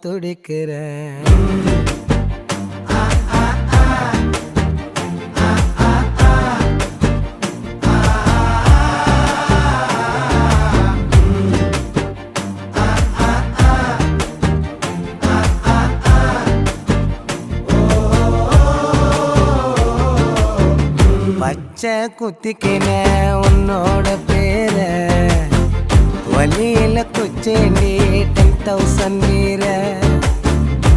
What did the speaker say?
துடிக்கிறேன். பச்சை குத்திக்கின உன்னோட பேர வலியில குச்சேண்டி 10,000 வீர